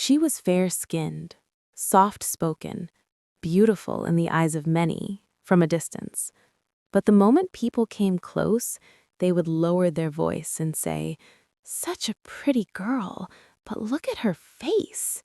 She was fair-skinned, soft-spoken, beautiful in the eyes of many, from a distance. But the moment people came close, they would lower their voice and say, "Such a pretty girl, but look at her face."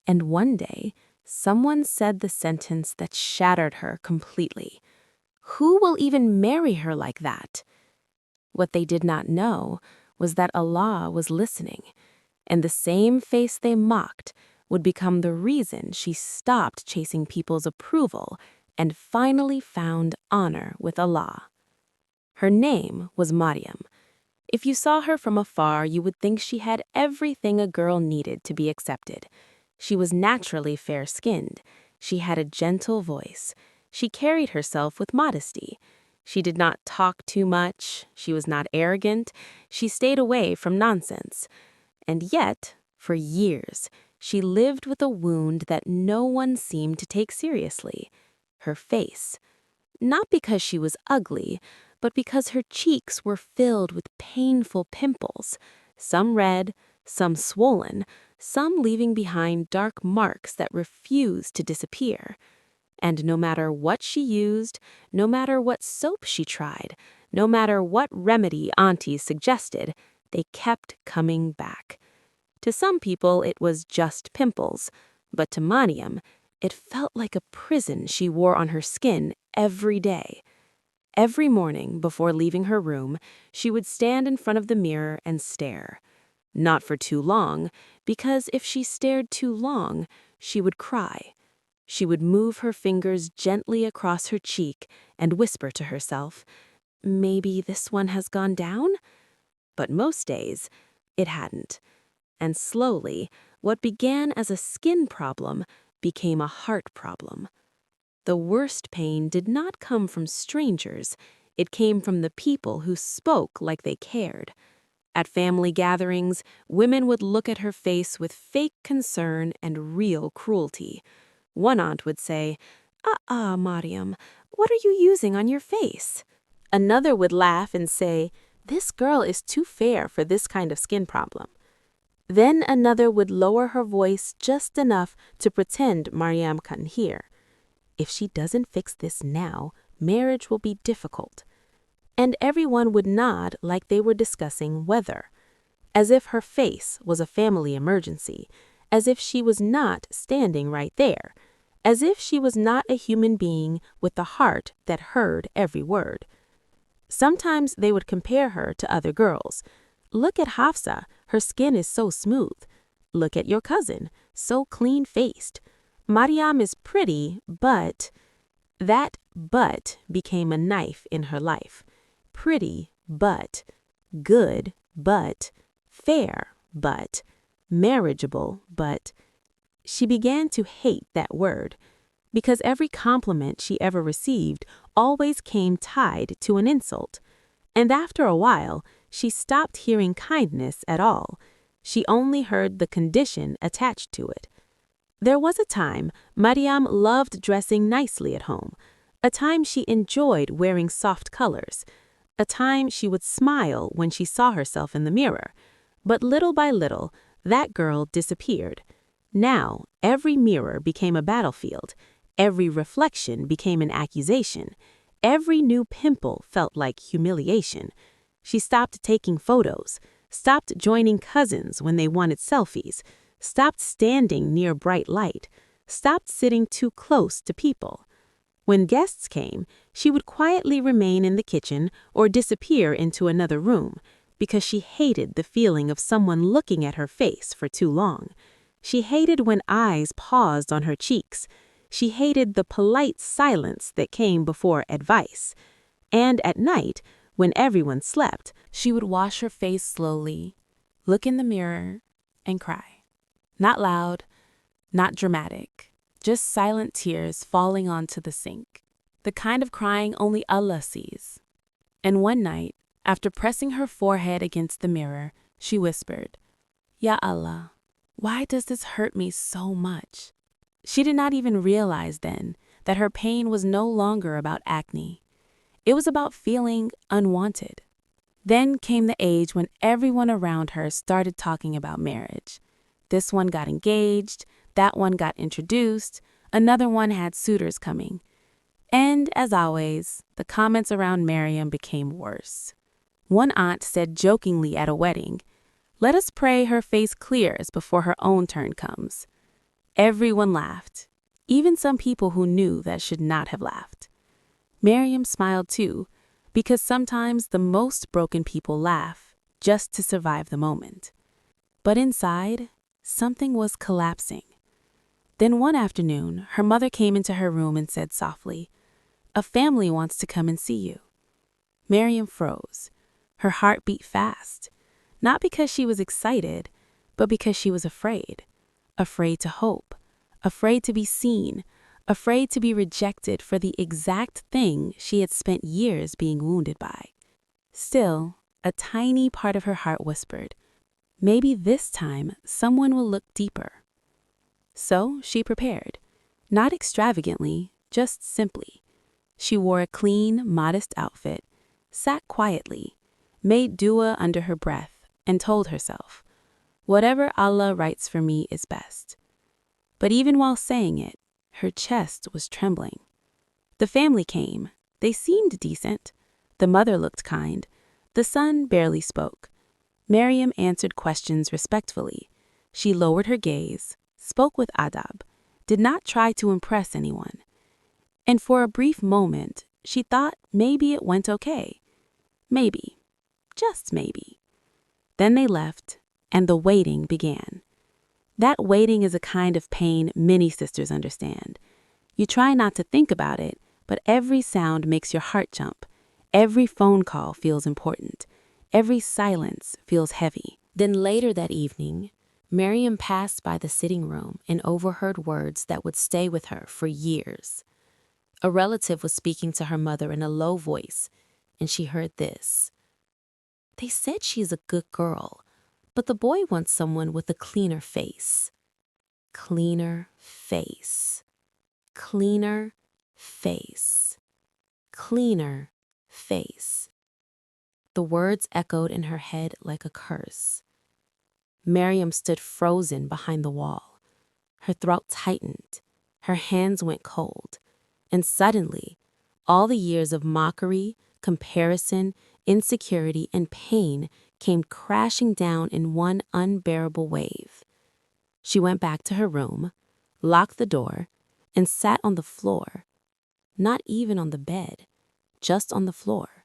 And one day, someone said the sentence that shattered her completely. Who will even marry her like that? What they did not know was that Allah was listening, and the same face they mocked would become the reason she stopped chasing people's approval and finally found honor with Allah. Her name was Maryam. If you saw her from afar, you would think she had everything a girl needed to be accepted. She was naturally fair-skinned. She had a gentle voice. She carried herself with modesty. She did not talk too much. She was not arrogant. She stayed away from nonsense. And yet, for years, she lived with a wound that no one seemed to take seriously: her face. Not because she was ugly, but because her cheeks were filled with painful pimples, some red, some swollen, some leaving behind dark marks that refused to disappear. And no matter what she used, no matter what soap she tried, no matter what remedy aunties suggested, they kept coming back. To some people, it was just pimples, but to Maryam, it felt like a prison she wore on her skin every day. Every morning, before leaving her room, she would stand in front of the mirror and stare. Not for too long, because if she stared too long, she would cry. She would move her fingers gently across her cheek and whisper to herself, "Maybe this one has gone down?" But most days, it hadn't. And slowly, what began as a skin problem became a heart problem. The worst pain did not come from strangers. It came from the people who spoke like they cared. At family gatherings, women would look at her face with fake concern and real cruelty. One aunt would say, Maryam, what are you using on your face?" Another would laugh and say, "This girl is too fair for this kind of skin problem." Then another would lower her voice just enough to pretend Maryam couldn't hear. "If she doesn't fix this now, marriage will be difficult." And everyone would nod like they were discussing weather, as if her face was a family emergency, as if she was not standing right there, as if she was not a human being with a heart that heard every word. Sometimes they would compare her to other girls. "Look at Hafsa, her skin is so smooth. Look at your cousin, so clean-faced. Maryam is pretty, but..." That "but" became a knife in her life. Pretty, but. Good, but. Fair, but. Marriageable, but. She began to hate that word, because every compliment she ever received always came tied to an insult. And after a while, she stopped hearing kindness at all. She only heard the condition attached to it. There was a time Maryam loved dressing nicely at home, a time she enjoyed wearing soft colors, a time she would smile when she saw herself in the mirror. But little by little, that girl disappeared. Now, every mirror became a battlefield. Every reflection became an accusation. Every new pimple felt like humiliation. She stopped taking photos, stopped joining cousins when they wanted selfies, stopped standing near bright light, stopped sitting too close to people. When guests came, she would quietly remain in the kitchen or disappear into another room, because she hated the feeling of someone looking at her face for too long. She hated when eyes paused on her cheeks. She hated the polite silence that came before advice. And at night, when everyone slept, she would wash her face slowly, look in the mirror, and cry. Not loud, not dramatic, just silent tears falling onto the sink. The kind of crying only Allah sees. And one night, after pressing her forehead against the mirror, she whispered, "Ya Allah, why does this hurt me so much?" She did not even realize then that her pain was no longer about acne. It was about feeling unwanted. Then came the age when everyone around her started talking about marriage. This one got engaged, that one got introduced, another one had suitors coming. And, as always, the comments around Maryam became worse. One aunt said jokingly at a wedding, "Let us pray her face clears before her own turn comes." Everyone laughed, even some people who knew that should not have laughed. Maryam smiled too, because sometimes the most broken people laugh just to survive the moment. But inside, something was collapsing. Then one afternoon, her mother came into her room and said softly, "A family wants to come and see you." Maryam froze. Her heart beat fast, not because she was excited, but because she was afraid. Afraid to hope, afraid to be seen, afraid to be rejected for the exact thing she had spent years being wounded by. Still, a tiny part of her heart whispered, maybe this time someone will look deeper. So she prepared, not extravagantly, just simply. She wore a clean, modest outfit, sat quietly, made dua under her breath, and told herself, "Whatever Allah writes for me is best." But even while saying it, her chest was trembling. The family came. They seemed decent. The mother looked kind. The son barely spoke. Maryam answered questions respectfully. She lowered her gaze, spoke with adab, did not try to impress anyone. And for a brief moment, she thought maybe it went okay. Maybe. Just maybe. Then they left, and the waiting began. That waiting is a kind of pain many sisters understand. You try not to think about it, but every sound makes your heart jump. Every phone call feels important. Every silence feels heavy. Then later that evening, Maryam passed by the sitting room and overheard words that would stay with her for years. A relative was speaking to her mother in a low voice, and she heard this. "They said she's a good girl, but the boy wants someone with a cleaner face." Cleaner face. Cleaner face. Cleaner face. The words echoed in her head like a curse. Maryam stood frozen behind the wall. Her throat tightened. Her hands went cold. And suddenly, all the years of mockery, comparison, insecurity, and pain came crashing down in one unbearable wave. She went back to her room, locked the door, and sat on the floor. Not even on the bed, just on the floor,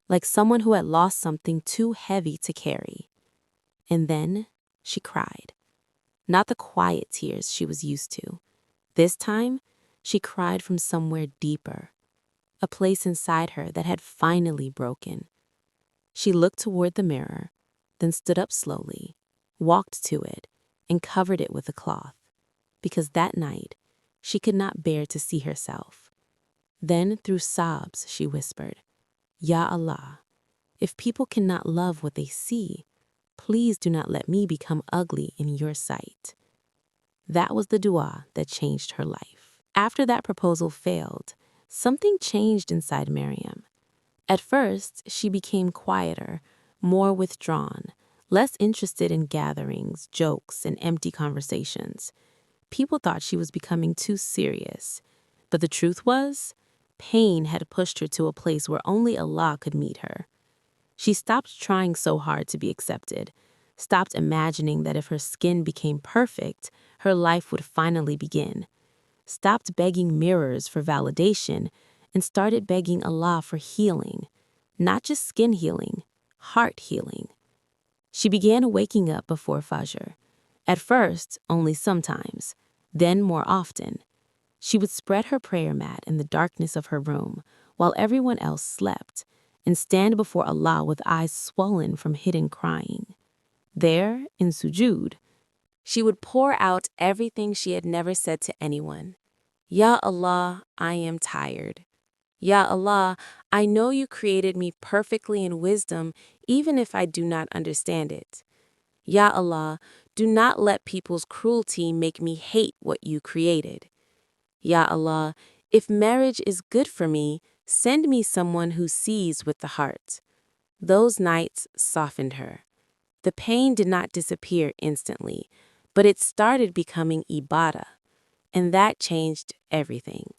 like someone who had lost something too heavy to carry. And then she cried. Not the quiet tears she was used to. This time, she cried from somewhere deeper, a place inside her that had finally broken. She looked toward the mirror, then stood up slowly, walked to it, and covered it with a cloth, because that night she could not bear to see herself. Then, through sobs, she whispered, "Ya Allah, if people cannot love what they see, please do not let me become ugly in your sight." That was the dua that changed her life. After that proposal failed, something changed inside Maryam. At first, she became quieter, more withdrawn, less interested in gatherings, jokes, and empty conversations. People thought she was becoming too serious. But the truth was, pain had pushed her to a place where only Allah could meet her. She stopped trying so hard to be accepted, stopped imagining that if her skin became perfect, her life would finally begin, stopped begging mirrors for validation, and started begging Allah for healing, not just skin healing, heart healing. She began waking up before Fajr. At first, only sometimes, then more often. She would spread her prayer mat in the darkness of her room while everyone else slept, and stand before Allah with eyes swollen from hidden crying. There, in sujud, she would pour out everything she had never said to anyone. "Ya Allah, I am tired. Ya Allah, I know you created me perfectly in wisdom, even if I do not understand it. Ya Allah, do not let people's cruelty make me hate what you created. Ya Allah, if marriage is good for me, send me someone who sees with the heart." Those nights softened her. The pain did not disappear instantly, But it started becoming ibadah, and that changed everything.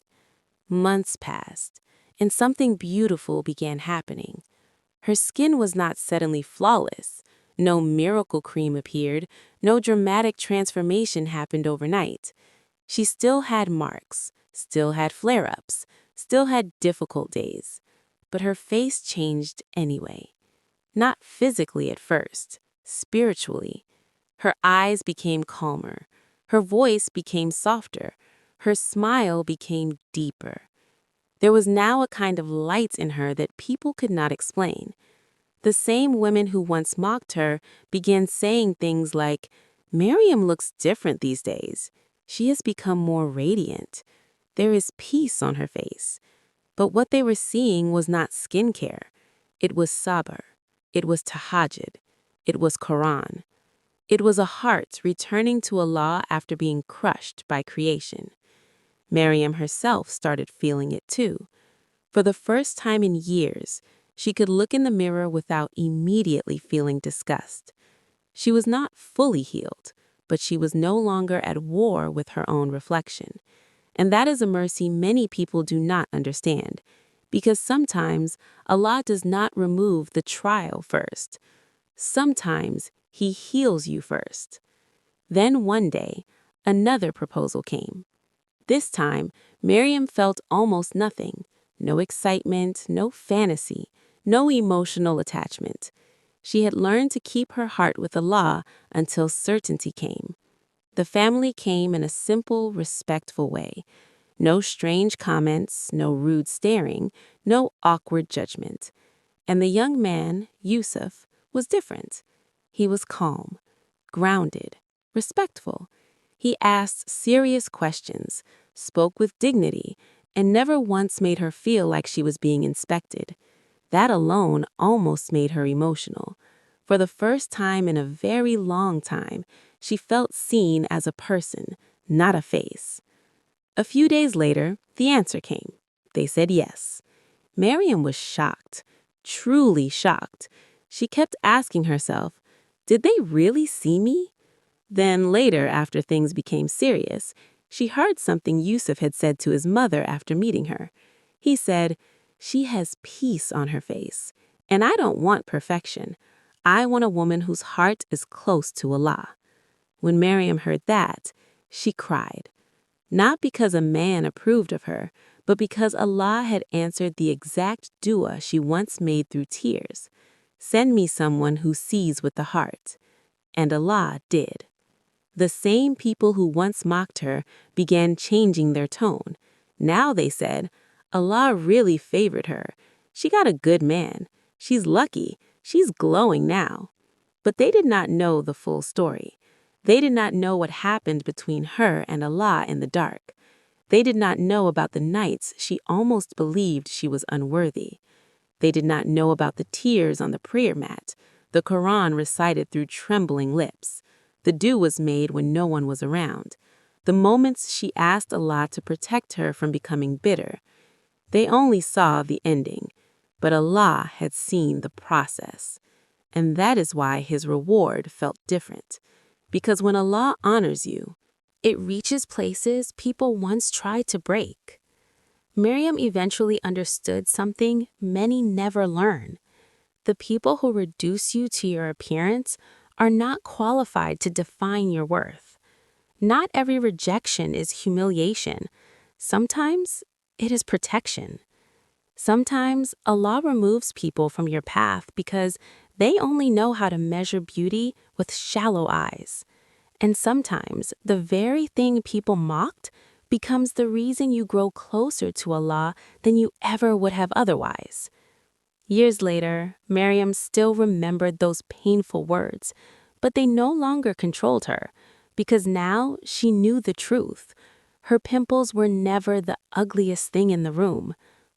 Months passed, and something beautiful began happening. Her skin was not suddenly flawless. No miracle cream appeared, no dramatic transformation happened overnight. She still had marks, still had flare-ups, still had difficult days. But her face changed anyway. Not physically at first, spiritually. Her eyes became calmer. Her voice became softer. Her smile became deeper. There was now a kind of light in her that people could not explain. The same women who once mocked her began saying things like, "Miriam looks different these days. She has become more radiant. There is peace on her face." But what they were seeing was not skincare. It was Sabr. It was Tahajjud. It was Quran. It was a heart returning to Allah after being crushed by creation. Miriam herself started feeling it too. For the first time in years, she could look in the mirror without immediately feeling disgust. She was not fully healed, but she was no longer at war with her own reflection. And that is a mercy many people do not understand, because sometimes Allah does not remove the trial first. Sometimes He heals you first. Then one day, another proposal came. This time, Miriam felt almost nothing. No excitement, no fantasy, no emotional attachment. She had learned to keep her heart with Allah until certainty came. The family came in a simple, respectful way. No strange comments, no rude staring, no awkward judgment. And the young man, Yusuf, was different. He was calm, grounded, respectful. He asked serious questions, spoke with dignity, and never once made her feel like she was being inspected. That alone almost made her emotional. For the first time in a very long time, she felt seen as a person, not a face. A few days later, the answer came. They said yes. Miriam was shocked, truly shocked. She kept asking herself, did they really see me? Then later, after things became serious, she heard something Yusuf had said to his mother after meeting her. He said, "She has peace on her face, and I don't want perfection. I want a woman whose heart is close to Allah." When Miriam heard that, she cried. Not because a man approved of her, but because Allah had answered the exact dua she once made through tears. "Send me someone who sees with the heart." And Allah did. The same people who once mocked her began changing their tone. Now they said, "Allah really favored her. She got a good man. She's lucky. She's glowing now." But they did not know the full story. They did not know what happened between her and Allah in the dark. They did not know about the nights she almost believed she was unworthy. They did not know about the tears on the prayer mat, the Quran recited through trembling lips. The dua was made when no one was around. The moments she asked Allah to protect her from becoming bitter. They only saw the ending, but Allah had seen the process. And that is why His reward felt different. Because when Allah honors you, it reaches places people once tried to break. Miriam eventually understood something many never learn. The people who reduce you to your appearance are not qualified to define your worth. Not every rejection is humiliation. Sometimes it is protection. Sometimes Allah removes people from your path because they only know how to measure beauty with shallow eyes. And sometimes the very thing people mocked becomes the reason you grow closer to Allah than you ever would have otherwise. Years later, Miriam still remembered those painful words, but they no longer controlled her, because now she knew the truth. Her pimples were never the ugliest thing in the room.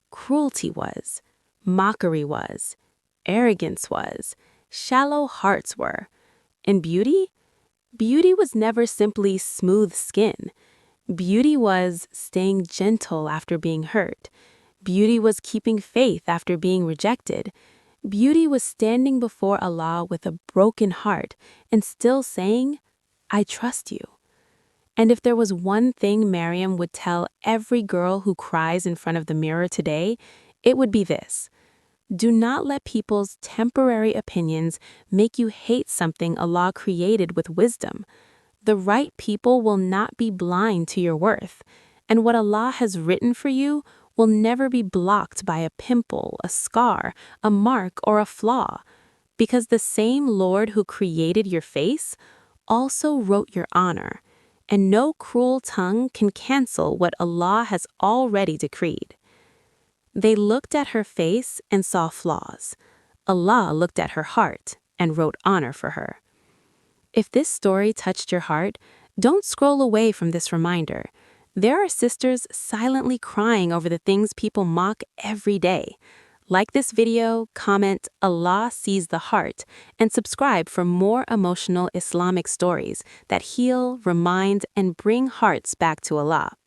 Cruelty was, mockery was, arrogance was, shallow hearts were. And beauty? Beauty was never simply smooth skin. Beauty was staying gentle after being hurt. Beauty was keeping faith after being rejected. Beauty was standing before Allah with a broken heart and still saying, I trust you. And if there was one thing Maryam would tell every girl who cries in front of the mirror today, it would be this. Do not let people's temporary opinions make you hate something Allah created with wisdom. The right people will not be blind to your worth, and what Allah has written for you will never be blocked by a pimple, a scar, a mark, or a flaw, because the same Lord who created your face also wrote your honor, and no cruel tongue can cancel what Allah has already decreed. They looked at her face and saw flaws. Allah looked at her heart and wrote honor for her. If this story touched your heart, don't scroll away from this reminder. There are sisters silently crying over the things people mock every day. Like this video, comment Allah sees the heart, and subscribe for more emotional Islamic stories that heal, remind, and bring hearts back to Allah.